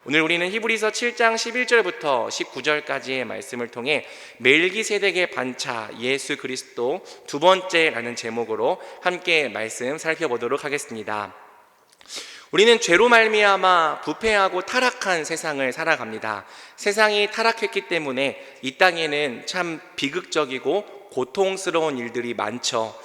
오늘 우리는 히브리서 7장 11절부터 19절까지의 말씀을 통해 멜기세덱의 반차 예수 그리스도 두 번째라는 제목으로 함께 말씀 살펴보도록 하겠습니다. 우리는 죄로 말미암아 부패하고 타락한 세상을 살아갑니다. 세상이 타락했기 때문에 이 땅에는 참 비극적이고 고통스러운 일들이 많죠.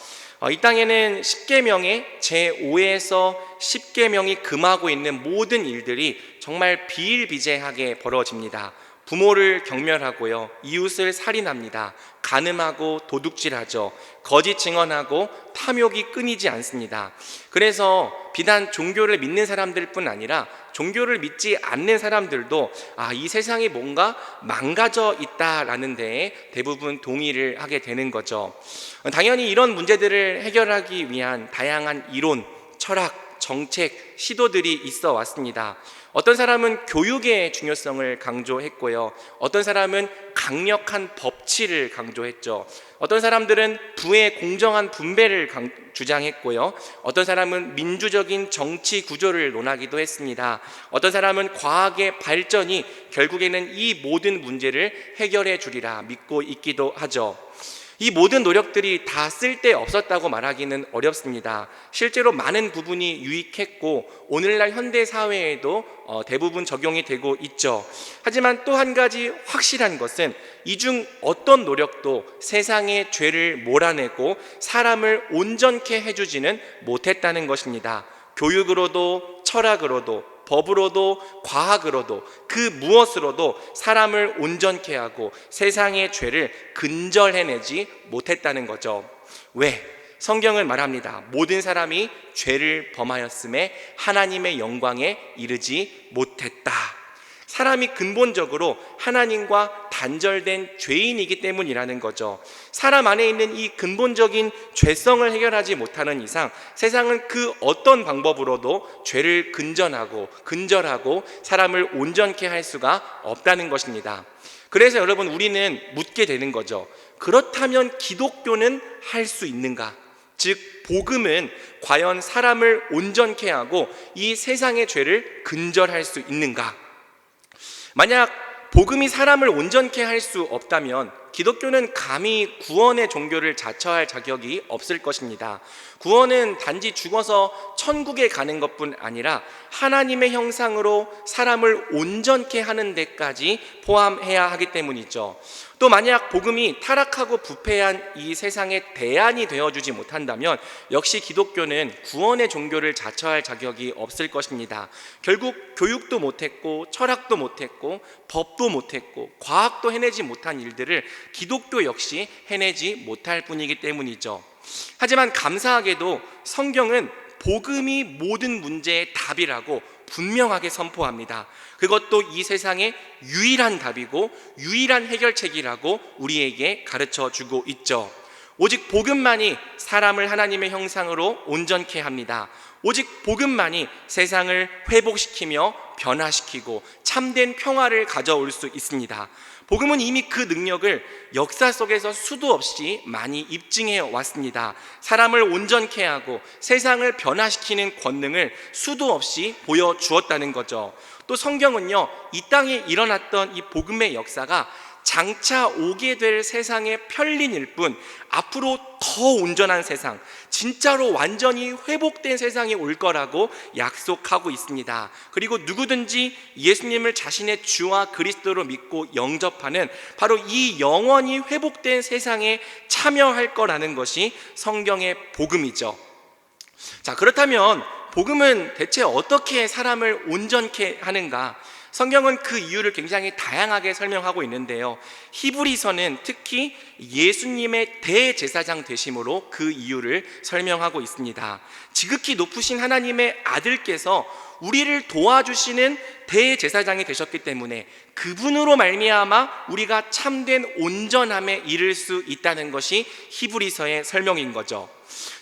이 땅에는 십계명의 제5에서 십계명이 금하고 있는 모든 일들이 정말 비일비재하게 벌어집니다. 부모를 경멸하고요, 이웃을 살인합니다. 간음하고 도둑질하죠. 거짓 증언하고 탐욕이 끊이지 않습니다. 그래서 비단 종교를 믿는 사람들뿐 아니라 종교를 믿지 않는 사람들도 이 세상이 뭔가 망가져 있다라는 데에 대부분 동의를 하게 되는 거죠. 당연히 이런 문제들을 해결하기 위한 다양한 이론, 철학, 정책, 시도들이 있어 왔습니다. 어떤 사람은 교육의 중요성을 강조했고요, 어떤 사람은 강력한 법치를 강조했죠. 어떤 사람들은 부의 공정한 분배를 주장했고요, 어떤 사람은 민주적인 정치 구조를 논하기도 했습니다. 어떤 사람은 과학의 발전이 결국에는 이 모든 문제를 해결해 주리라 믿고 있기도 하죠. 이 모든 노력들이 다 쓸데없었다고 말하기는 어렵습니다. 실제로 많은 부분이 유익했고 오늘날 현대 사회에도 대부분 적용이 되고 있죠. 하지만 또 한 가지 확실한 것은 이 중 어떤 노력도 세상의 죄를 몰아내고 사람을 온전케 해주지는 못했다는 것입니다. 교육으로도 철학으로도 법으로도 과학으로도 그 무엇으로도 사람을 온전케 하고 세상의 죄를 근절해내지 못했다는 거죠. 왜? 성경은 말합니다. 모든 사람이 죄를 범하였음에 하나님의 영광에 이르지 못했다. 사람이 근본적으로 하나님과 단절된 죄인이기 때문이라는 거죠. 사람 안에 있는 이 근본적인 죄성을 해결하지 못하는 이상 세상은 그 어떤 방법으로도 죄를 근절하고 사람을 온전케 할 수가 없다는 것입니다. 그래서 여러분, 우리는 묻게 되는 거죠. 그렇다면 기독교는 할 수 있는가? 즉 복음은 과연 사람을 온전케 하고 이 세상의 죄를 근절할 수 있는가? 만약 복음이 사람을 온전케 할 수 없다면 기독교는 감히 구원의 종교를 자처할 자격이 없을 것입니다. 구원은 단지 죽어서 천국에 가는 것뿐 아니라 하나님의 형상으로 사람을 온전케 하는 데까지 포함해야 하기 때문이죠. 또 만약 복음이 타락하고 부패한 이 세상의 대안이 되어주지 못한다면 역시 기독교는 구원의 종교를 자처할 자격이 없을 것입니다. 결국 교육도 못했고 철학도 못했고 법도 못했고 과학도 해내지 못한 일들을 기독교 역시 해내지 못할 뿐이기 때문이죠. 하지만 감사하게도 성경은 복음이 모든 문제의 답이라고 분명하게 선포합니다. 그것도 이 세상의 유일한 답이고 유일한 해결책이라고 우리에게 가르쳐 주고 있죠. 오직 복음만이 사람을 하나님의 형상으로 온전케 합니다. 오직 복음만이 세상을 회복시키며 변화시키고 참된 평화를 가져올 수 있습니다. 복음은 이미 그 능력을 역사 속에서 수도 없이 많이 입증해 왔습니다. 사람을 온전케 하고 세상을 변화시키는 권능을 수도 없이 보여주었다는 거죠. 또 성경은요, 이 땅에 일어났던 이 복음의 역사가 장차 오게 될 세상의 편린일 뿐 앞으로 더 온전한 세상, 진짜로 완전히 회복된 세상이 올 거라고 약속하고 있습니다. 그리고 누구든지 예수님을 자신의 주와 그리스도로 믿고 영접하는 바로 이 영원히 회복된 세상에 참여할 거라는 것이 성경의 복음이죠. 자, 그렇다면 복음은 대체 어떻게 사람을 온전케 하는가? 성경은 그 이유를 굉장히 다양하게 설명하고 있는데요, 히브리서는 특히 예수님의 대제사장 되심으로 그 이유를 설명하고 있습니다. 지극히 높으신 하나님의 아들께서 우리를 도와주시는 대제사장이 되셨기 때문에 그분으로 말미암아 우리가 참된 온전함에 이를 수 있다는 것이 히브리서의 설명인 거죠.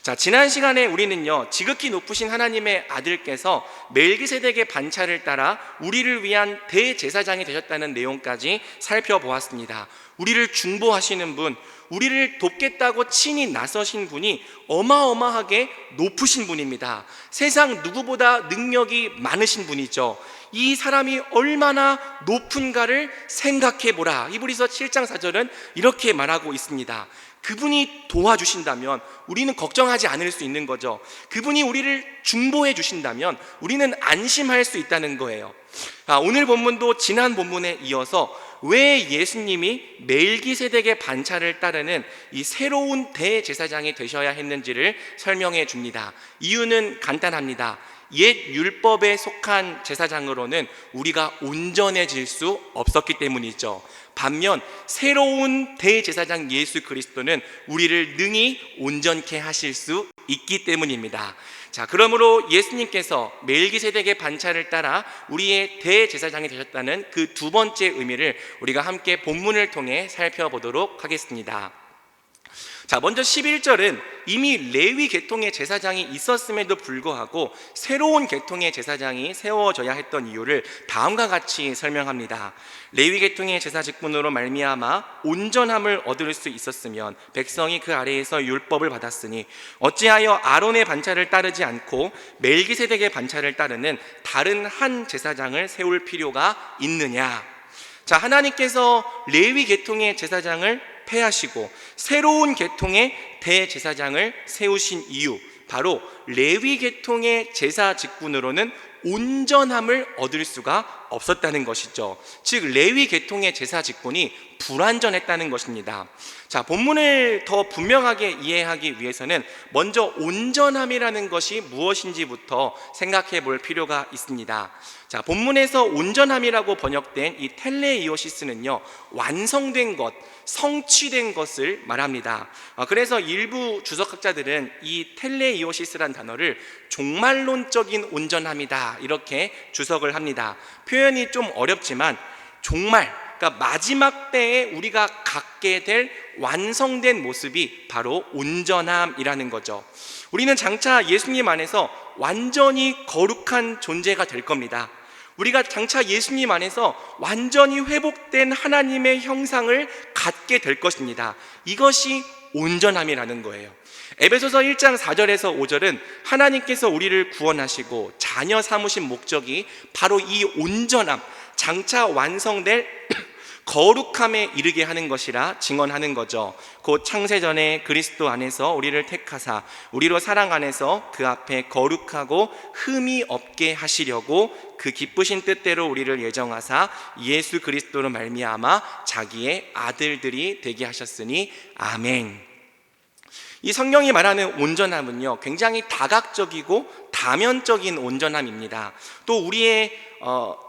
자, 지난 시간에 우리는요, 지극히 높으신 하나님의 아들께서 멜기세덱의 반차를 따라 우리를 위한 대제사장이 되셨다는 내용까지 살펴보았습니다. 우리를 중보하시는 분, 우리를 돕겠다고 친히 나서신 분이 어마어마하게 높으신 분입니다. 세상 누구보다 능력이 많으신 분이죠. 이 사람이 얼마나 높은가를 생각해 보라. 히브리서 7장 4절은 이렇게 말하고 있습니다. 그분이 도와주신다면 우리는 걱정하지 않을 수 있는 거죠. 그분이 우리를 중보해 주신다면 우리는 안심할 수 있다는 거예요. 오늘 본문도 지난 본문에 이어서 왜 예수님이 멜기세덱의 반차를 따르는 이 새로운 대제사장이 되셔야 했는지를 설명해 줍니다. 이유는 간단합니다. 옛 율법에 속한 제사장으로는 우리가 온전해질 수 없었기 때문이죠. 반면 새로운 대제사장 예수 그리스도는 우리를 능히 온전케 하실 수 있기 때문입니다. 자, 그러므로 예수님께서 멜기세덱의 반차를 따라 우리의 대제사장이 되셨다는 그 두 번째 의미를 우리가 함께 본문을 통해 살펴보도록 하겠습니다. 자, 먼저 11절은 이미 레위 계통의 제사장이 있었음에도 불구하고 새로운 계통의 제사장이 세워져야 했던 이유를 다음과 같이 설명합니다. 레위 계통의 제사 직분으로 말미암아 온전함을 얻을 수 있었으면 백성이 그 아래에서 율법을 받았으니 어찌하여 아론의 반차를 따르지 않고 멜기세덱의 반차를 따르는 다른 한 제사장을 세울 필요가 있느냐. 자, 하나님께서 레위 계통의 제사장을 폐하시고 새로운 계통의 대제사장을 세우신 이유, 바로 레위 계통의 제사 직분으로는 온전함을 얻을 수가 없었다는 것이죠. 즉 레위 계통의 제사 직분이 불완전했다는 것입니다. 자, 본문을 더 분명하게 이해하기 위해서는 먼저 온전함이라는 것이 무엇인지부터 생각해 볼 필요가 있습니다. 자, 본문에서 온전함이라고 번역된 이 텔레이오시스는요, 완성된 것, 성취된 것을 말합니다. 그래서 일부 주석학자들은 이 텔레이오시스란 단어를 종말론적인 온전함이다 이렇게 주석을 합니다. 표현이 좀 어렵지만 종말, 그러니까 마지막 때에 우리가 갖게 될 완성된 모습이 바로 온전함이라는 거죠. 우리는 장차 예수님 안에서 완전히 거룩한 존재가 될 겁니다. 우리가 장차 예수님 안에서 완전히 회복된 하나님의 형상을 갖게 될 것입니다. 이것이 온전함이라는 거예요. 에베소서 1장 4절에서 5절은 하나님께서 우리를 구원하시고 자녀 삼으신 목적이 바로 이 온전함, 장차 완성될 거룩함에 이르게 하는 것이라 증언하는 거죠. 곧 창세전에 그리스도 안에서 우리를 택하사 우리로 사랑 안에서 그 앞에 거룩하고 흠이 없게 하시려고 그 기쁘신 뜻대로 우리를 예정하사 예수 그리스도로 말미암아 자기의 아들들이 되게 하셨으니 아멘. 이 성경이 말하는 온전함은요, 굉장히 다각적이고 다면적인 온전함입니다. 또 우리의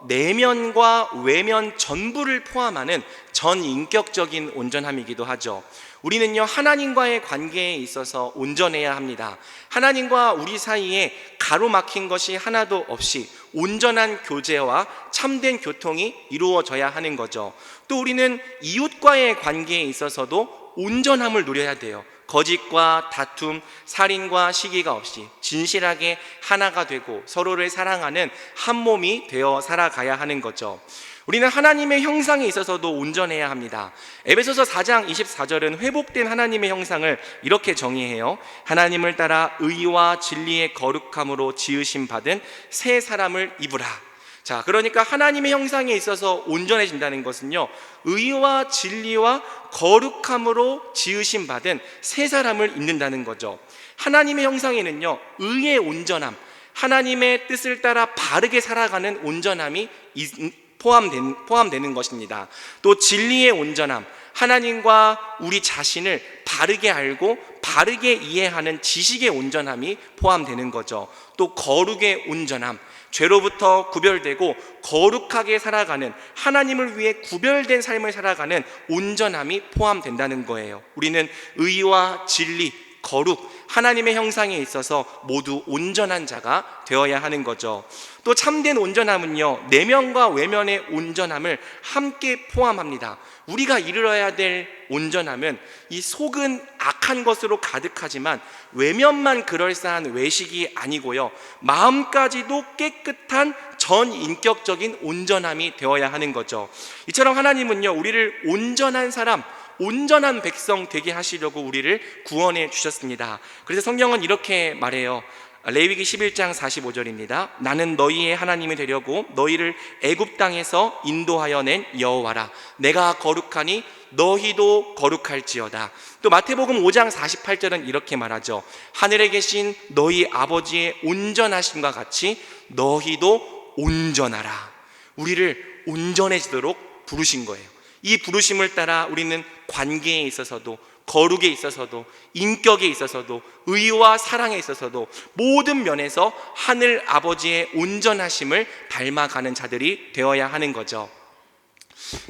내면과 외면 전부를 포함하는 전인격적인 온전함이기도 하죠. 우리는요, 하나님과의 관계에 있어서 온전해야 합니다. 하나님과 우리 사이에 가로막힌 것이 하나도 없이 온전한 교제와 참된 교통이 이루어져야 하는 거죠. 또 우리는 이웃과의 관계에 있어서도 온전함을 누려야 돼요. 거짓과 다툼, 살인과 시기가 없이 진실하게 하나가 되고 서로를 사랑하는 한 몸이 되어 살아가야 하는 거죠. 우리는 하나님의 형상에 있어서도 온전해야 합니다. 에베소서 4장 24절은 회복된 하나님의 형상을 이렇게 정의해요. 하나님을 따라 의와 진리의 거룩함으로 지으심 받은 새 사람을 입으라. 자, 그러니까 하나님의 형상에 있어서 온전해진다는 것은요, 의와 진리와 거룩함으로 지으심 받은 새 사람을 입는다는 거죠. 하나님의 형상에는요, 의의 온전함, 하나님의 뜻을 따라 바르게 살아가는 온전함이 포함되는 것입니다. 또 진리의 온전함, 하나님과 우리 자신을 바르게 알고 바르게 이해하는 지식의 온전함이 포함되는 거죠. 또 거룩의 온전함, 죄로부터 구별되고 거룩하게 살아가는, 하나님을 위해 구별된 삶을 살아가는 온전함이 포함된다는 거예요. 우리는 의와 진리, 거룩, 하나님의 형상에 있어서 모두 온전한 자가 되어야 하는 거죠. 또 참된 온전함은요, 내면과 외면의 온전함을 함께 포함합니다. 우리가 이루어야 될 온전함은 이 속은 악한 것으로 가득하지만 외면만 그럴싸한 외식이 아니고요, 마음까지도 깨끗한 전인격적인 온전함이 되어야 하는 거죠. 이처럼 하나님은요, 우리를 온전한 사람, 온전한 백성 되게 하시려고 우리를 구원해 주셨습니다. 그래서 성경은 이렇게 말해요. 레위기 11장 45절입니다. 나는 너희의 하나님이 되려고 너희를 애굽 땅에서 인도하여 낸 여호와라. 내가 거룩하니 너희도 거룩할지어다. 또 마태복음 5장 48절은 이렇게 말하죠. 하늘에 계신 너희 아버지의 온전하심과 같이 너희도 온전하라. 우리를 온전해지도록 부르신 거예요. 이 부르심을 따라 우리는 관계에 있어서도, 거룩에 있어서도, 인격에 있어서도, 의와 사랑에 있어서도 모든 면에서 하늘 아버지의 온전하심을 닮아가는 자들이 되어야 하는 거죠.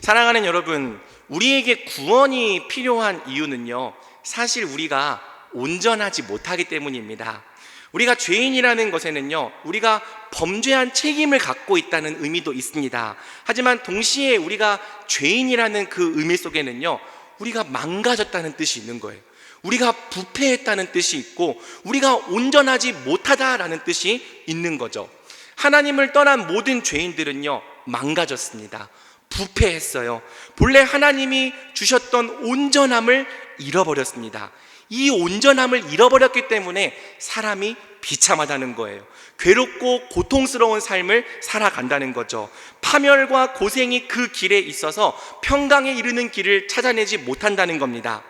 사랑하는 여러분, 우리에게 구원이 필요한 이유는요, 사실 우리가 온전하지 못하기 때문입니다. 우리가 죄인이라는 것에는요, 우리가 범죄한 책임을 갖고 있다는 의미도 있습니다. 하지만 동시에 우리가 죄인이라는 그 의미 속에는요, 우리가 망가졌다는 뜻이 있는 거예요. 우리가 부패했다는 뜻이 있고, 우리가 온전하지 못하다라는 뜻이 있는 거죠. 하나님을 떠난 모든 죄인들은요, 망가졌습니다. 부패했어요. 본래 하나님이 주셨던 온전함을 잃어버렸습니다. 이 온전함을 잃어버렸기 때문에 사람이 비참하다는 거예요. 괴롭고 고통스러운 삶을 살아간다는 거죠. 파멸과 고생이 그 길에 있어서 평강에 이르는 길을 찾아내지 못한다는 겁니다.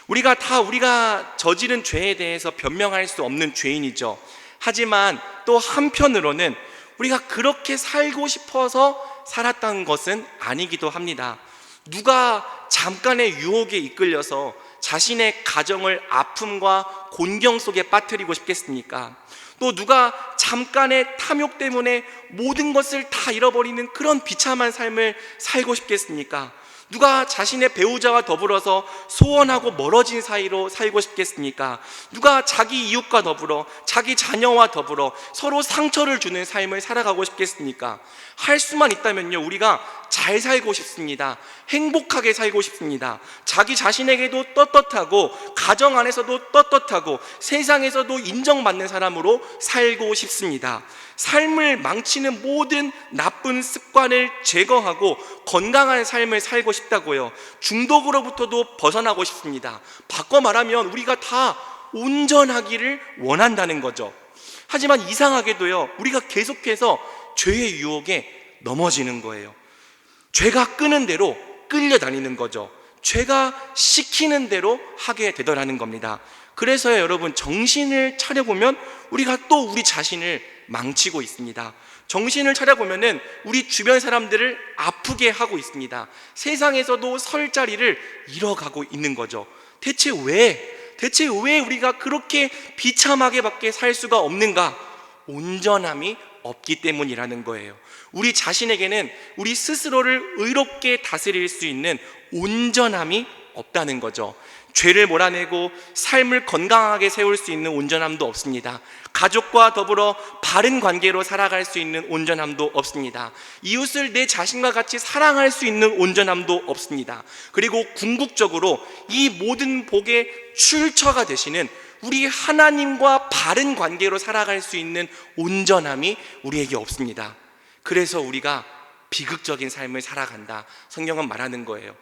우리가 저지른 죄에 대해서 변명할 수 없는 죄인이죠. 하지만 또 한편으로는 우리가 그렇게 살고 싶어서 살았던 것은 아니기도 합니다. 누가 잠깐의 유혹에 이끌려서 자신의 가정을 아픔과 곤경 속에 빠뜨리고 싶겠습니까? 또 누가 잠깐의 탐욕 때문에 모든 것을 다 잃어버리는 그런 비참한 삶을 살고 싶겠습니까? 누가 자신의 배우자와 더불어서 소원하고 멀어진 사이로 살고 싶겠습니까? 누가 자기 이웃과 더불어, 자기 자녀와 더불어 서로 상처를 주는 삶을 살아가고 싶겠습니까? 할 수만 있다면요, 우리가 잘 살고 싶습니다. 행복하게 살고 싶습니다. 자기 자신에게도 떳떳하고, 가정 안에서도 떳떳하고, 세상에서도 인정받는 사람으로 살고 싶습니다. 삶을 망치는 모든 나쁜 습관을 제거하고 건강한 삶을 살고 싶다고요. 중독으로부터도 벗어나고 싶습니다. 바꿔 말하면 우리가 다 온전하기를 원한다는 거죠. 하지만 이상하게도요, 우리가 계속해서 죄의 유혹에 넘어지는 거예요. 죄가 끄는 대로 끌려다니는 거죠. 죄가 시키는 대로 하게 되더라는 겁니다. 그래서요, 여러분, 정신을 차려보면 우리가 또 우리 자신을 망치고 있습니다. 정신을 차려보면은 우리 주변 사람들을 아프게 하고 있습니다. 세상에서도 설 자리를 잃어가고 있는 거죠. 대체 왜 우리가 그렇게 비참하게밖에 살 수가 없는가? 온전함이 없기 때문이라는 거예요. 우리 자신에게는 우리 스스로를 의롭게 다스릴 수 있는 온전함이 없다는 거죠. 죄를 몰아내고 삶을 건강하게 세울 수 있는 온전함도 없습니다. 가족과 더불어 바른 관계로 살아갈 수 있는 온전함도 없습니다. 이웃을 내 자신과 같이 사랑할 수 있는 온전함도 없습니다. 그리고 궁극적으로 이 모든 복의 출처가 되시는 우리 하나님과 바른 관계로 살아갈 수 있는 온전함이 우리에게 없습니다. 그래서 우리가 비극적인 삶을 살아간다, 성경은 말하는 거예요.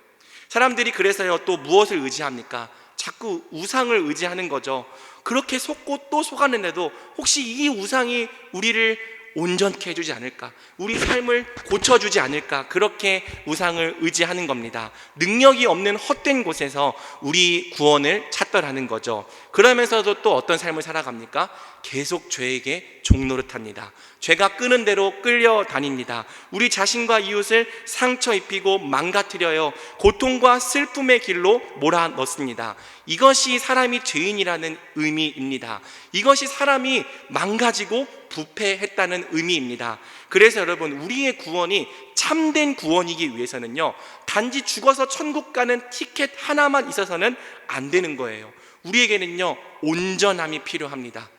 사람들이 그래서요, 또 무엇을 의지합니까? 자꾸 우상을 의지하는 거죠. 그렇게 속고 또 속았는데도 혹시 이 우상이 우리를 온전케 해주지 않을까? 우리 삶을 고쳐주지 않을까? 그렇게 우상을 의지하는 겁니다. 능력이 없는 헛된 곳에서 우리 구원을 찾더라는 거죠. 그러면서도 또 어떤 삶을 살아갑니까? 계속 죄에게 종노릇합니다. 죄가 끄는 대로 끌려다닙니다. 우리 자신과 이웃을 상처 입히고 망가뜨려요. 고통과 슬픔의 길로 몰아넣습니다. 이것이 사람이 죄인이라는 의미입니다. 이것이 사람이 망가지고 부패했다는 의미입니다. 그래서 여러분, 우리의 구원이 참된 구원이기 위해서는요, 단지 죽어서 천국 가는 티켓 하나만 있어서는 안 되는 거예요. 우리에게는요, 온전함이 필요합니다.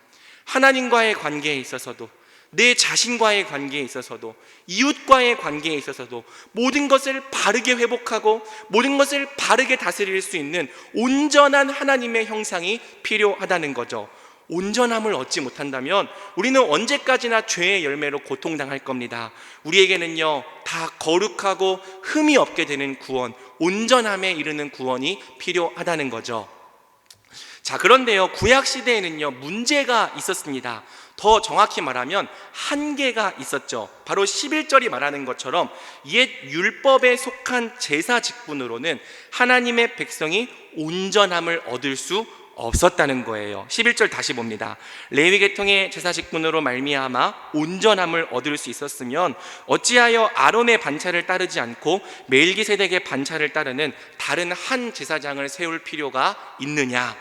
하나님과의 관계에 있어서도, 내 자신과의 관계에 있어서도, 이웃과의 관계에 있어서도 모든 것을 바르게 회복하고 모든 것을 바르게 다스릴 수 있는 온전한 하나님의 형상이 필요하다는 거죠. 온전함을 얻지 못한다면 우리는 언제까지나 죄의 열매로 고통당할 겁니다. 우리에게는요, 다 거룩하고 흠이 없게 되는 구원, 온전함에 이르는 구원이 필요하다는 거죠. 자, 그런데요, 구약 시대에는요, 문제가 있었습니다. 더 정확히 말하면 한계가 있었죠. 바로 11절이 말하는 것처럼 옛 율법에 속한 제사 직분으로는 하나님의 백성이 온전함을 얻을 수 없었다는 거예요. 11절 다시 봅니다. 레위 계통의 제사 직분으로 말미암아 온전함을 얻을 수 있었으면 어찌하여 아론의 반차를 따르지 않고 멜기세덱의 반차를 따르는 다른 한 제사장을 세울 필요가 있느냐?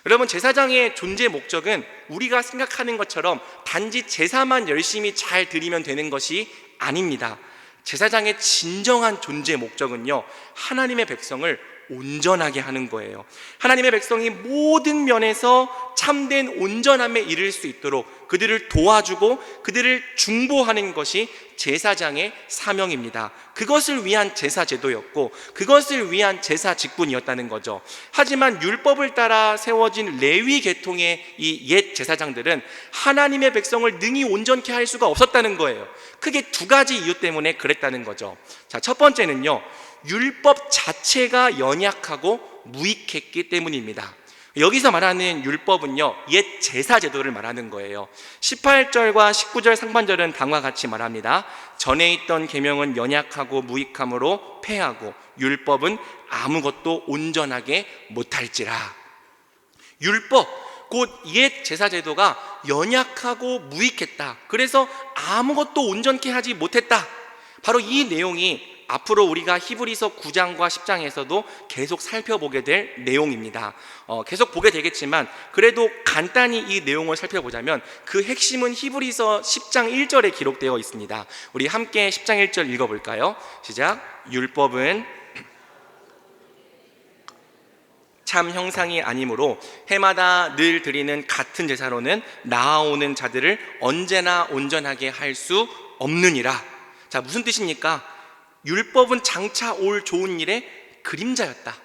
여러분, 제사장의 존재 목적은 우리가 생각하는 것처럼 단지 제사만 열심히 잘 드리면 되는 것이 아닙니다. 제사장의 진정한 존재 목적은요, 하나님의 백성을 온전하게 하는 거예요. 하나님의 백성이 모든 면에서 참된 온전함에 이를 수 있도록 그들을 도와주고 그들을 중보하는 것이 제사장의 사명입니다. 그것을 위한 제사 제도였고 그것을 위한 제사 직분이었다는 거죠. 하지만 율법을 따라 세워진 레위 계통의 이 옛 제사장들은 하나님의 백성을 능히 온전케 할 수가 없었다는 거예요. 크게 두 가지 이유 때문에 그랬다는 거죠. 자, 첫 번째는요, 율법 자체가 연약하고 무익했기 때문입니다. 여기서 말하는 율법은요, 옛 제사 제도를 말하는 거예요. 18절과 19절 상반절은 다음과 같이 말합니다. 전에 있던 계명은 연약하고 무익함으로 폐하고 율법은 아무것도 온전하게 못할지라. 율법, 곧 옛 제사 제도가 연약하고 무익했다. 그래서 아무것도 온전케 하지 못했다. 바로 이 내용이 앞으로 우리가 히브리서 9장과 10장에서도 계속 살펴보게 될 내용입니다. 계속 보게 되겠지만 그래도 간단히 이 내용을 살펴보자면 그 핵심은 히브리서 10장 1절에 기록되어 있습니다. 우리 함께 10장 1절 읽어볼까요? 시작. 율법은 참 형상이 아니므로 해마다 늘 드리는 같은 제사로는 나아오는 자들을 언제나 온전하게 할 수 없느니라. 자, 무슨 뜻입니까? 율법은 장차 올 좋은 일의 그림자였다.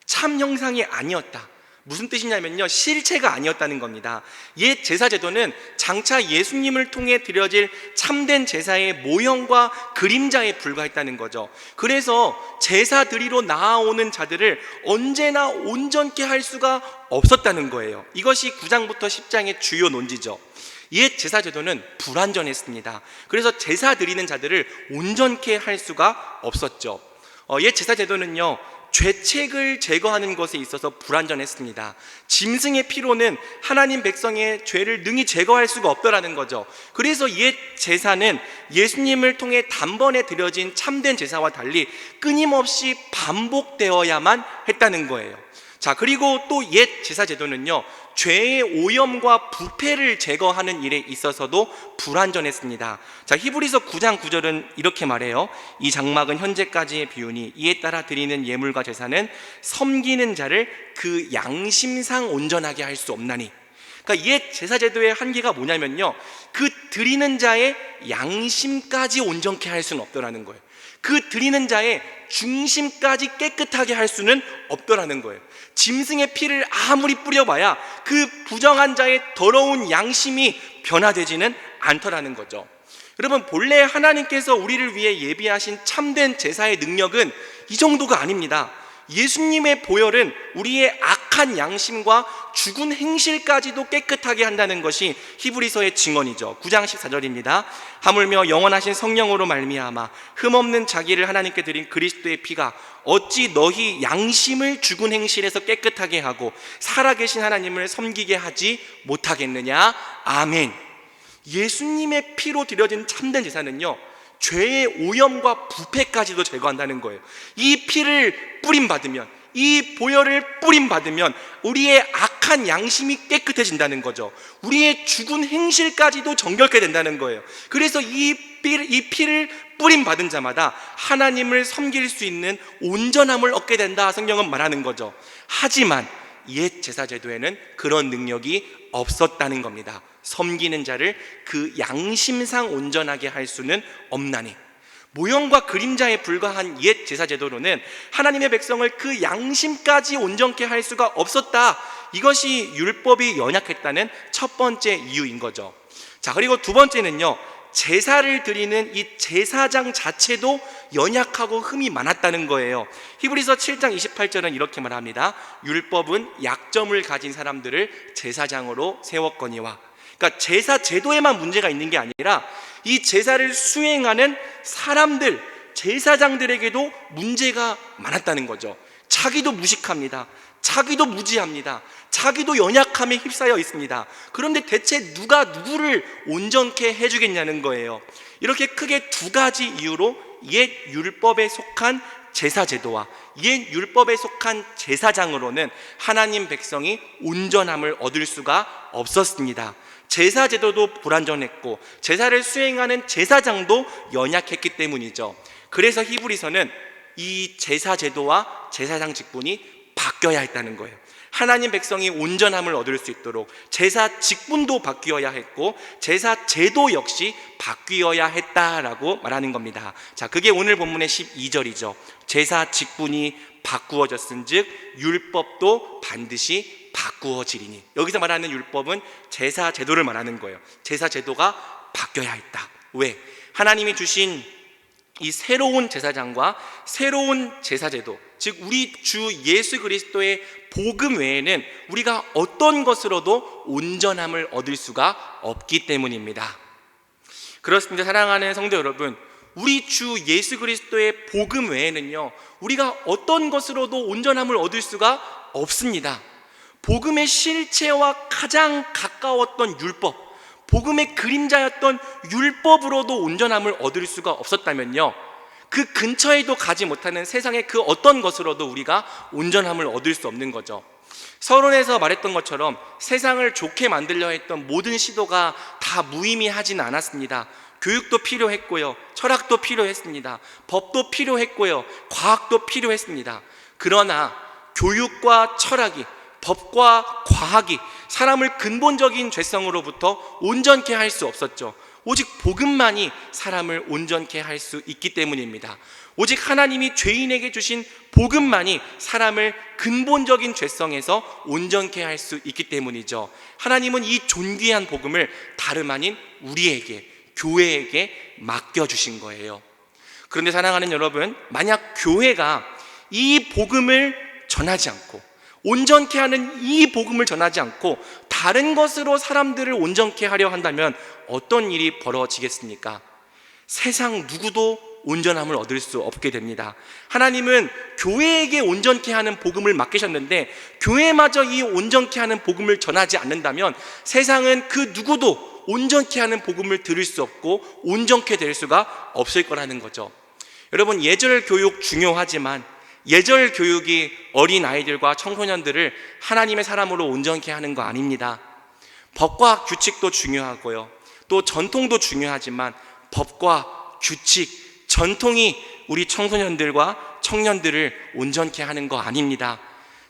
참 형상이 아니었다. 무슨 뜻이냐면요, 실체가 아니었다는 겁니다. 옛 제사 제도는 장차 예수님을 통해 드려질 참된 제사의 모형과 그림자에 불과했다는 거죠. 그래서 제사 드리러 나아오는 자들을 언제나 온전케 할 수가 없었다는 거예요. 이것이 9장부터 10장의 주요 논지죠. 옛 제사 제도는 불완전했습니다. 그래서 제사 드리는 자들을 온전케 할 수가 없었죠. 옛 제사 제도는요, 죄책을 제거하는 것에 있어서 불완전했습니다. 짐승의 피로는 하나님 백성의 죄를 능히 제거할 수가 없더라는 거죠. 그래서 옛 제사는 예수님을 통해 단번에 드려진 참된 제사와 달리 끊임없이 반복되어야만 했다는 거예요. 자, 그리고 또 옛 제사 제도는요, 죄의 오염과 부패를 제거하는 일에 있어서도 불완전했습니다. 자, 히브리서 9장 9절은 이렇게 말해요. 이 장막은 현재까지의 비유니 이에 따라 드리는 예물과 제사는 섬기는 자를 그 양심상 온전하게 할 수 없나니. 그러니까 옛 제사 제도의 한계가 뭐냐면요, 그 드리는 자의 양심까지 온전케 할 수는 없더라는 거예요. 그 드리는 자의 중심까지 깨끗하게 할 수는 없더라는 거예요. 짐승의 피를 아무리 뿌려봐야 그 부정한 자의 더러운 양심이 변화되지는 않더라는 거죠. 여러분, 본래 하나님께서 우리를 위해 예비하신 참된 제사의 능력은 이 정도가 아닙니다. 예수님의 보혈은 우리의 악한 양심과 죽은 행실까지도 깨끗하게 한다는 것이 히브리서의 증언이죠. 9장 14절입니다. 하물며 영원하신 성령으로 말미암아 흠없는 자기를 하나님께 드린 그리스도의 피가 어찌 너희 양심을 죽은 행실에서 깨끗하게 하고 살아계신 하나님을 섬기게 하지 못하겠느냐. 아멘. 예수님의 피로 드려진 참된 제사는요, 죄의 오염과 부패까지도 제거한다는 거예요. 이 피를 뿌림받으면, 이 보혈을 뿌림받으면 우리의 악한 양심이 깨끗해진다는 거죠. 우리의 죽은 행실까지도 정결케 된다는 거예요. 그래서 이 피를 뿌림받은 자마다 하나님을 섬길 수 있는 온전함을 얻게 된다, 성경은 말하는 거죠. 하지만 옛 제사 제도에는 그런 능력이 없었다는 겁니다. 섬기는 자를 그 양심상 온전하게 할 수는 없나니. 모형과 그림자에 불과한 옛 제사 제도로는 하나님의 백성을 그 양심까지 온전케 할 수가 없었다. 이것이 율법이 연약했다는 첫 번째 이유인 거죠. 자, 그리고 두 번째는요, 제사를 드리는 이 제사장 자체도 연약하고 흠이 많았다는 거예요. 히브리서 7장 28절은 이렇게 말합니다. 율법은 약점을 가진 사람들을 제사장으로 세웠거니와. 그러니까 제사 제도에만 문제가 있는 게 아니라 이 제사를 수행하는 사람들, 제사장들에게도 문제가 많았다는 거죠. 자기도 무식합니다. 자기도 무지합니다. 자기도 연약함에 휩싸여 있습니다. 그런데 대체 누가 누구를 온전케 해주겠냐는 거예요. 이렇게 크게 두 가지 이유로 옛 율법에 속한 제사제도와 옛 율법에 속한 제사장으로는 하나님 백성이 온전함을 얻을 수가 없었습니다. 제사제도도 불완전했고 제사를 수행하는 제사장도 연약했기 때문이죠. 그래서 히브리서는 이 제사제도와 제사장 직분이 바뀌어야 했다는 거예요. 하나님 백성이 온전함을 얻을 수 있도록 제사 직분도 바뀌어야 했고 제사 제도 역시 바뀌어야 했다라고 말하는 겁니다. 자, 그게 오늘 본문의 12절이죠. 제사 직분이 바꾸어졌은즉 율법도 반드시 바꾸어지리니. 여기서 말하는 율법은 제사 제도를 말하는 거예요. 제사 제도가 바뀌어야 했다. 왜? 하나님이 주신 이 새로운 제사장과 새로운 제사제도, 즉 우리 주 예수 그리스도의 복음 외에는 우리가 어떤 것으로도 온전함을 얻을 수가 없기 때문입니다. 그렇습니다. 사랑하는 성도 여러분, 우리 주 예수 그리스도의 복음 외에는요, 우리가 어떤 것으로도 온전함을 얻을 수가 없습니다. 복음의 실체와 가장 가까웠던 율법, 복음의 그림자였던 율법으로도 온전함을 얻을 수가 없었다면요, 그 근처에도 가지 못하는 세상의 그 어떤 것으로도 우리가 온전함을 얻을 수 없는 거죠. 서론에서 말했던 것처럼 세상을 좋게 만들려 했던 모든 시도가 다 무의미하진 않았습니다. 교육도 필요했고요, 철학도 필요했습니다. 법도 필요했고요, 과학도 필요했습니다. 그러나 교육과 철학이, 법과 과학이 사람을 근본적인 죄성으로부터 온전케 할 수 없었죠. 오직 복음만이 사람을 온전케 할 수 있기 때문입니다. 오직 하나님이 죄인에게 주신 복음만이 사람을 근본적인 죄성에서 온전케 할 수 있기 때문이죠. 하나님은 이 존귀한 복음을 다름 아닌 우리에게, 교회에게 맡겨주신 거예요. 그런데 사랑하는 여러분, 만약 교회가 이 복음을 전하지 않고, 온전케 하는 이 복음을 전하지 않고 다른 것으로 사람들을 온전케 하려 한다면 어떤 일이 벌어지겠습니까? 세상 누구도 온전함을 얻을 수 없게 됩니다. 하나님은 교회에게 온전케 하는 복음을 맡기셨는데 교회마저 이 온전케 하는 복음을 전하지 않는다면 세상은 그 누구도 온전케 하는 복음을 들을 수 없고 온전케 될 수가 없을 거라는 거죠. 여러분, 예절 교육 중요하지만 예절 교육이 어린 아이들과 청소년들을 하나님의 사람으로 온전케 하는 거 아닙니다. 법과 규칙도 중요하고요, 또 전통도 중요하지만 법과 규칙, 전통이 우리 청소년들과 청년들을 온전케 하는 거 아닙니다.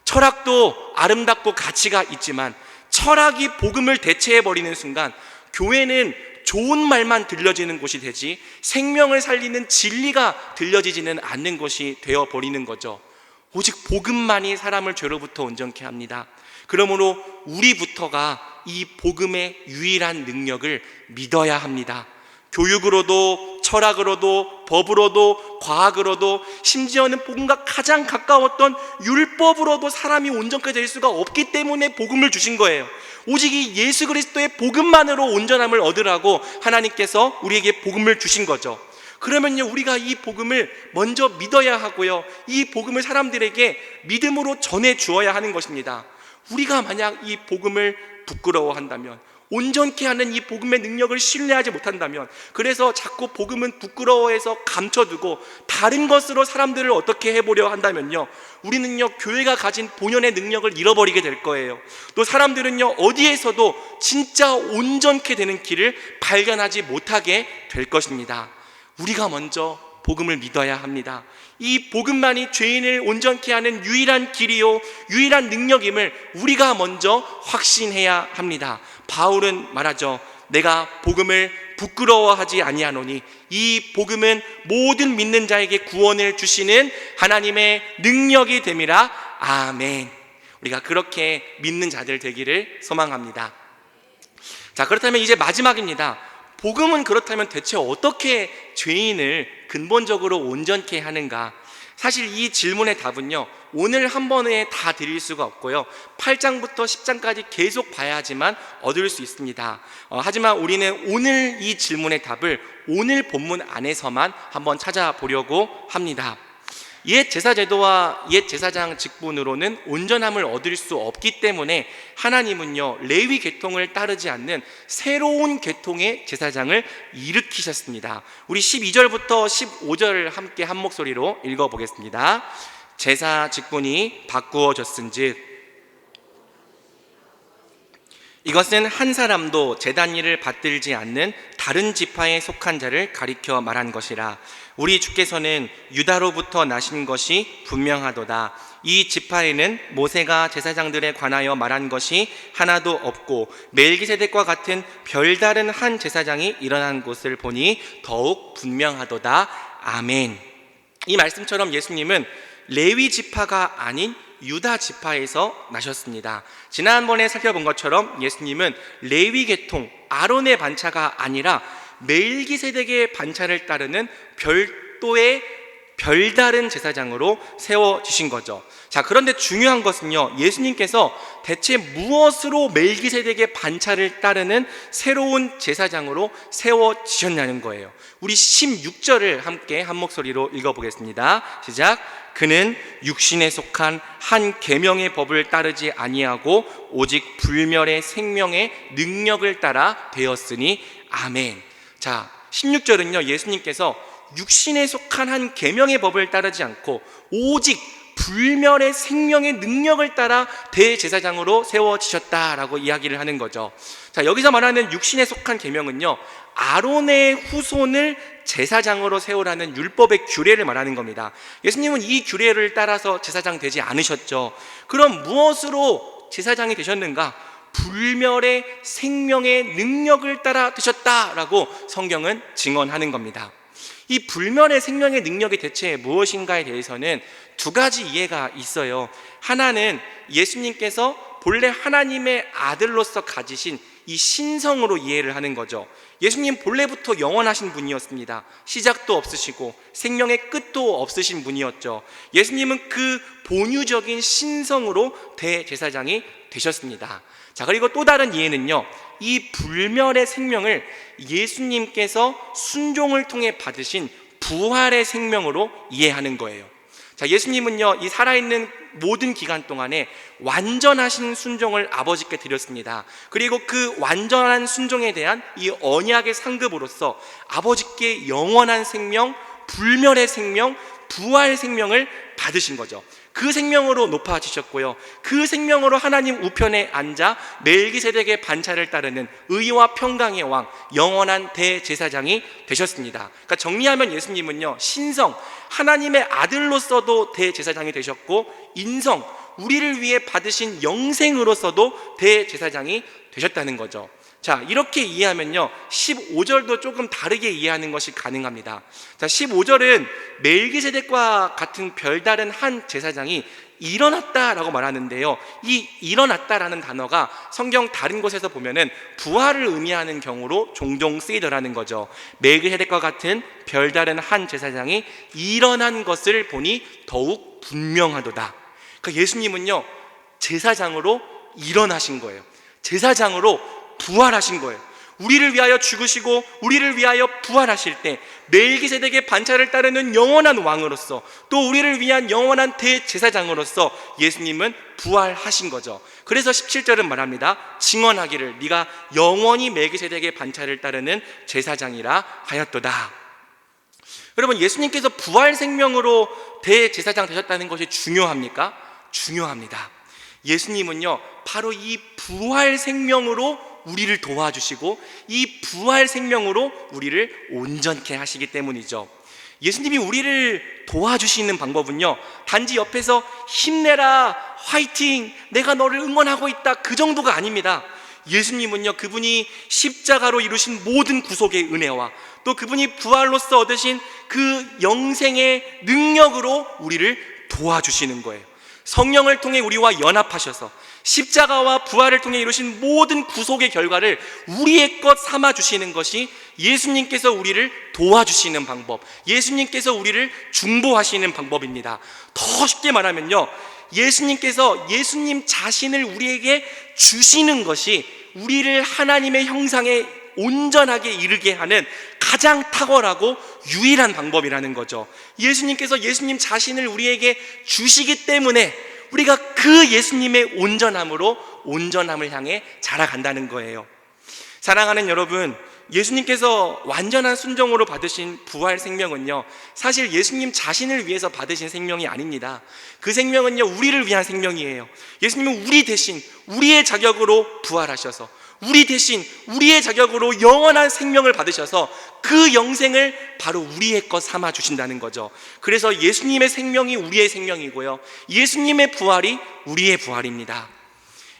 철학도 아름답고 가치가 있지만 철학이 복음을 대체해버리는 순간 교회는 좋은 말만 들려지는 곳이 되지 생명을 살리는 진리가 들려지지는 않는 것이 되어버리는 거죠. 오직 복음만이 사람을 죄로부터 온전케 합니다. 그러므로 우리부터가 이 복음의 유일한 능력을 믿어야 합니다. 교육으로도 철학으로도 법으로도 과학으로도 심지어는 복음과 가장 가까웠던 율법으로도 사람이 온전케 될 수가 없기 때문에 복음을 주신 거예요. 오직 이 예수 그리스도의 복음만으로 온전함을 얻으라고 하나님께서 우리에게 복음을 주신 거죠. 그러면요, 우리가 이 복음을 먼저 믿어야 하고요, 이 복음을 사람들에게 믿음으로 전해 주어야 하는 것입니다. 우리가 만약 이 복음을 부끄러워한다면, 온전케 하는 이 복음의 능력을 신뢰하지 못한다면, 그래서 자꾸 복음은 부끄러워해서 감춰두고 다른 것으로 사람들을 어떻게 해보려 한다면요, 우리는요 교회가 가진 본연의 능력을 잃어버리게 될 거예요. 또 사람들은요 어디에서도 진짜 온전케 되는 길을 발견하지 못하게 될 것입니다. 우리가 먼저 복음을 믿어야 합니다. 이 복음만이 죄인을 온전케 하는 유일한 길이요 유일한 능력임을 우리가 먼저 확신해야 합니다. 바울은 말하죠. 내가 복음을 부끄러워하지 아니하노니 이 복음은 모든 믿는 자에게 구원을 주시는 하나님의 능력이 됨이라. 아멘. 우리가 그렇게 믿는 자들 되기를 소망합니다. 자, 그렇다면 이제 마지막입니다. 복음은 그렇다면 대체 어떻게 죄인을 근본적으로 온전케 하는가? 사실 이 질문의 답은요, 오늘 한 번에 다 드릴 수가 없고요, 8장부터 10장까지 계속 봐야지만 얻을 수 있습니다. 하지만 우리는 오늘 이 질문의 답을 오늘 본문 안에서만 한번 찾아보려고 합니다. 옛 제사제도와 옛 제사장 직분으로는 온전함을 얻을 수 없기 때문에 하나님은요, 레위 계통을 따르지 않는 새로운 계통의 제사장을 일으키셨습니다. 우리 12절부터 15절 함께 한 목소리로 읽어보겠습니다. 제사 직분이 바꾸어졌은즉 이것은 한 사람도 제단 일을 받들지 않는 다른 지파에 속한 자를 가리켜 말한 것이라. 우리 주께서는 유다로부터 나신 것이 분명하도다. 이 지파에는 모세가 제사장들에 관하여 말한 것이 하나도 없고 멜기세덱과 같은 별다른 한 제사장이 일어난 곳을 보니 더욱 분명하도다. 아멘. 이 말씀처럼 예수님은 레위 지파가 아닌 유다 지파에서 나셨습니다. 지난번에 살펴본 것처럼 예수님은 레위 계통 아론의 반차가 아니라 멜기세덱의 반차를 따르는 별도의 별다른 제사장으로 세워지신 거죠. 자, 그런데 중요한 것은요, 예수님께서 대체 무엇으로 멜기세덱의 반차를 따르는 새로운 제사장으로 세워지셨냐는 거예요. 우리 16절을 함께 한 목소리로 읽어보겠습니다. 시작. 그는 육신에 속한 한 계명의 법을 따르지 아니하고 오직 불멸의 생명의 능력을 따라 되었으니 아멘. 자, 16절은요, 예수님께서 육신에 속한 한 계명의 법을 따르지 않고 오직 불멸의 생명의 능력을 따라 대제사장으로 세워지셨다라고 이야기를 하는 거죠. 자, 여기서 말하는 육신에 속한 계명은요, 아론의 후손을 제사장으로 세우라는 율법의 규례를 말하는 겁니다. 예수님은 이 규례를 따라서 제사장 되지 않으셨죠. 그럼 무엇으로 제사장이 되셨는가? 불멸의 생명의 능력을 따라 되셨다라고 성경은 증언하는 겁니다. 이 불멸의 생명의 능력이 대체 무엇인가에 대해서는 두 가지 이해가 있어요. 하나는 예수님께서 본래 하나님의 아들로서 가지신 이 신성으로 이해를 하는 거죠. 예수님 본래부터 영원하신 분이었습니다. 시작도 없으시고 생명의 끝도 없으신 분이었죠. 예수님은 그 본유적인 신성으로 대제사장이 되셨습니다. 자, 그리고 또 다른 이해는요, 이 불멸의 생명을 예수님께서 순종을 통해 받으신 부활의 생명으로 이해하는 거예요. 자, 예수님은요, 이 살아있는 모든 기간 동안에 완전하신 순종을 아버지께 드렸습니다. 그리고 그 완전한 순종에 대한 이 언약의 상급으로서 아버지께 영원한 생명, 불멸의 생명, 부활의 생명을 받으신 거죠. 그 생명으로 높아지셨고요, 그 생명으로 하나님 우편에 앉아 멜기세덱의 반차를 따르는 의와 평강의 왕, 영원한 대제사장이 되셨습니다. 그러니까 정리하면 예수님은요, 신성, 하나님의 아들로서도 대제사장이 되셨고, 인성, 우리를 위해 받으신 영생으로서도 대제사장이 되셨다는 거죠. 자, 이렇게 이해하면요, 15절도 조금 다르게 이해하는 것이 가능합니다. 자, 15절은 멜기세덱과 같은 별다른 한 제사장이 일어났다라고 말하는데요, 이 일어났다라는 단어가 성경 다른 곳에서 보면은 부활을 의미하는 경우로 종종 쓰이더라는 거죠. 멜기세덱과 같은 별다른 한 제사장이 일어난 것을 보니 더욱 분명하도다. 그러니까 예수님은요, 제사장으로 일어나신 거예요. 제사장으로 부활하신 거예요. 우리를 위하여 죽으시고 우리를 위하여 부활하실 때 멜기세덱의 반차를 따르는 영원한 왕으로서, 또 우리를 위한 영원한 대제사장으로서 예수님은 부활하신 거죠. 그래서 17절은 말합니다. 증언하기를 네가 영원히 멜기세덱의 반차를 따르는 제사장이라 하였도다. 여러분, 예수님께서 부활 생명으로 대제사장 되셨다는 것이 중요합니까? 중요합니다. 예수님은요, 바로 이 부활 생명으로 우리를 도와주시고 이 부활 생명으로 우리를 온전케 하시기 때문이죠. 예수님이 우리를 도와주시는 방법은요, 단지 옆에서 힘내라, 화이팅, 내가 너를 응원하고 있다, 그 정도가 아닙니다. 예수님은요, 그분이 십자가로 이루신 모든 구속의 은혜와 또 그분이 부활로서 얻으신 그 영생의 능력으로 우리를 도와주시는 거예요. 성령을 통해 우리와 연합하셔서 십자가와 부활을 통해 이루신 모든 구속의 결과를 우리의 것 삼아 주시는 것이 예수님께서 우리를 도와주시는 방법, 예수님께서 우리를 중보하시는 방법입니다. 더 쉽게 말하면요, 예수님께서 예수님 자신을 우리에게 주시는 것이 우리를 하나님의 형상에 온전하게 이르게 하는 가장 탁월하고 유일한 방법이라는 거죠. 예수님께서 예수님 자신을 우리에게 주시기 때문에 우리가 그 예수님의 온전함으로 온전함을 향해 자라간다는 거예요. 사랑하는 여러분, 예수님께서 완전한 순종으로 받으신 부활 생명은요, 사실 예수님 자신을 위해서 받으신 생명이 아닙니다. 그 생명은요, 우리를 위한 생명이에요. 예수님은 우리 대신 우리의 자격으로 부활하셔서, 우리 대신 우리의 자격으로 영원한 생명을 받으셔서 그 영생을 바로 우리의 것 삼아 주신다는 거죠. 그래서 예수님의 생명이 우리의 생명이고요, 예수님의 부활이 우리의 부활입니다.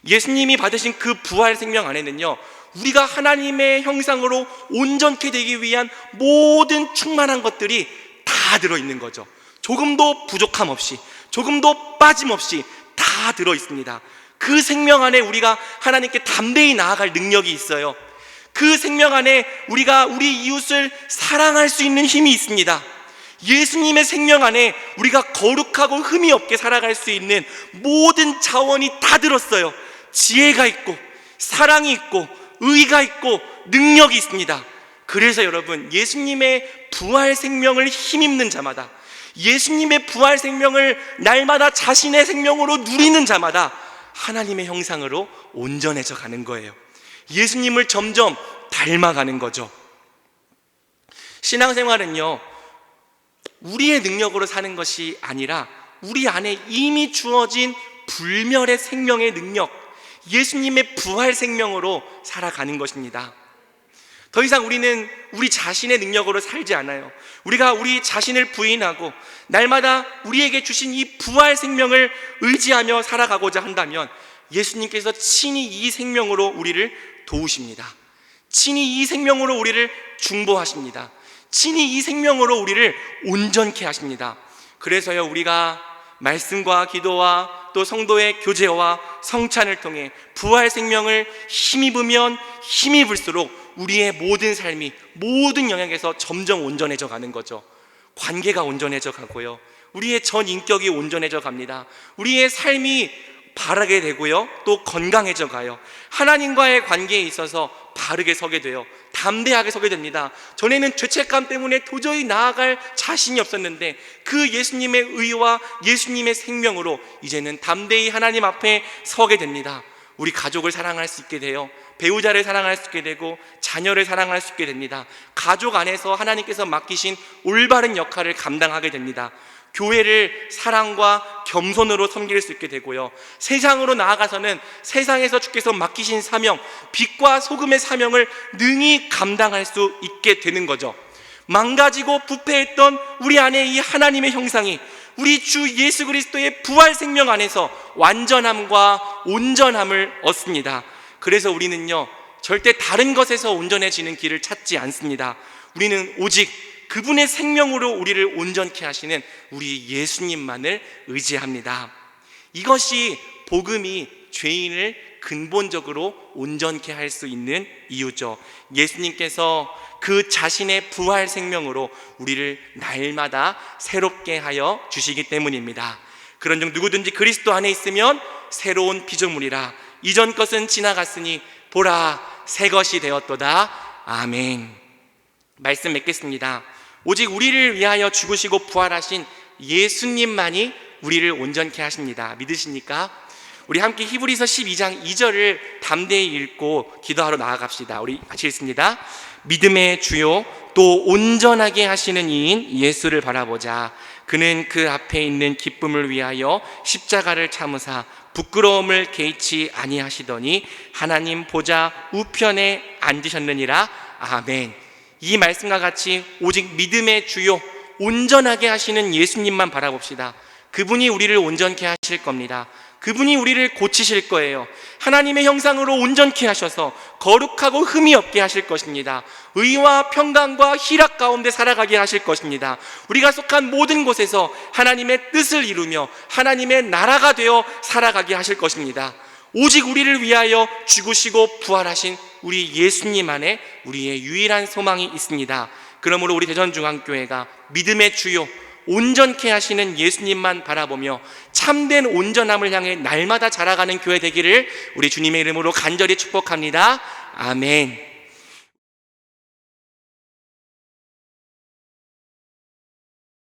예수님이 받으신 그 부활 생명 안에는요, 우리가 하나님의 형상으로 온전케 되기 위한 모든 충만한 것들이 다 들어있는 거죠. 조금도 부족함 없이, 조금도 빠짐없이 다 들어있습니다. 그 생명 안에 우리가 하나님께 담대히 나아갈 능력이 있어요. 그 생명 안에 우리가 우리 이웃을 사랑할 수 있는 힘이 있습니다. 예수님의 생명 안에 우리가 거룩하고 흠이 없게 살아갈 수 있는 모든 자원이 다 들었어요. 지혜가 있고 사랑이 있고 의가 있고 능력이 있습니다. 그래서 여러분, 예수님의 부활 생명을 힘입는 자마다, 예수님의 부활 생명을 날마다 자신의 생명으로 누리는 자마다 하나님의 형상으로 온전해져 가는 거예요. 예수님을 점점 닮아가는 거죠. 신앙생활은요, 우리의 능력으로 사는 것이 아니라 우리 안에 이미 주어진 불멸의 생명의 능력, 예수님의 부활 생명으로 살아가는 것입니다. 더 이상 우리는 우리 자신의 능력으로 살지 않아요. 우리가 우리 자신을 부인하고 날마다 우리에게 주신 이 부활 생명을 의지하며 살아가고자 한다면 예수님께서 친히 이 생명으로 우리를 도우십니다. 친히 이 생명으로 우리를 중보하십니다. 친히 이 생명으로 우리를 온전케 하십니다. 그래서요, 우리가 말씀과 기도와 또 성도의 교제와 성찬을 통해 부활 생명을 힘입으면 힘입을수록 우리의 모든 삶이 모든 영역에서 점점 온전해져 가는 거죠. 관계가 온전해져 가고요, 우리의 전 인격이 온전해져 갑니다. 우리의 삶이 바르게 되고요, 또 건강해져 가요. 하나님과의 관계에 있어서 바르게 서게 돼요. 담대하게 서게 됩니다. 전에는 죄책감 때문에 도저히 나아갈 자신이 없었는데 그 예수님의 의와 예수님의 생명으로 이제는 담대히 하나님 앞에 서게 됩니다. 우리 가족을 사랑할 수 있게 돼요. 배우자를 사랑할 수 있게 되고 자녀를 사랑할 수 있게 됩니다. 가족 안에서 하나님께서 맡기신 올바른 역할을 감당하게 됩니다. 교회를 사랑과 겸손으로 섬길 수 있게 되고요, 세상으로 나아가서는 세상에서 주께서 맡기신 사명, 빛과 소금의 사명을 능히 감당할 수 있게 되는 거죠. 망가지고 부패했던 우리 안에 이 하나님의 형상이 우리 주 예수 그리스도의 부활 생명 안에서 완전함과 온전함을 얻습니다. 그래서 우리는요, 절대 다른 것에서 온전해지는 길을 찾지 않습니다. 우리는 오직 그분의 생명으로 우리를 온전케 하시는 우리 예수님만을 의지합니다. 이것이 복음이 죄인을 근본적으로 온전케 할 수 있는 이유죠. 예수님께서 그 자신의 부활 생명으로 우리를 날마다 새롭게 하여 주시기 때문입니다. 그런즉 누구든지 그리스도 안에 있으면 새로운 피조물이라, 이전 것은 지나갔으니 보라 새 것이 되었도다. 아멘. 말씀 맺겠습니다. 오직 우리를 위하여 죽으시고 부활하신 예수님만이 우리를 온전케 하십니다. 믿으십니까? 우리 함께 히브리서 12장 2절을 담대히 읽고 기도하러 나아갑시다. 우리 같이 읽습니다. 믿음의 주요 또 온전하게 하시는 이인 예수를 바라보자. 그는 그 앞에 있는 기쁨을 위하여 십자가를 참으사 부끄러움을 개의치 아니하시더니 하나님 보좌 우편에 앉으셨느니라. 아멘. 이 말씀과 같이 오직 믿음의 주요 온전하게 하시는 예수님만 바라봅시다. 그분이 우리를 온전케 하실 겁니다. 그분이 우리를 고치실 거예요. 하나님의 형상으로 온전케 하셔서 거룩하고 흠이 없게 하실 것입니다. 의와 평강과 희락 가운데 살아가게 하실 것입니다. 우리가 속한 모든 곳에서 하나님의 뜻을 이루며 하나님의 나라가 되어 살아가게 하실 것입니다. 오직 우리를 위하여 죽으시고 부활하신 우리 예수님 안에 우리의 유일한 소망이 있습니다. 그러므로 우리 대전중앙교회가 믿음의 주요 온전케 하시는 예수님만 바라보며 참된 온전함을 향해 날마다 자라가는 교회 되기를 우리 주님의 이름으로 간절히 축복합니다. 아멘.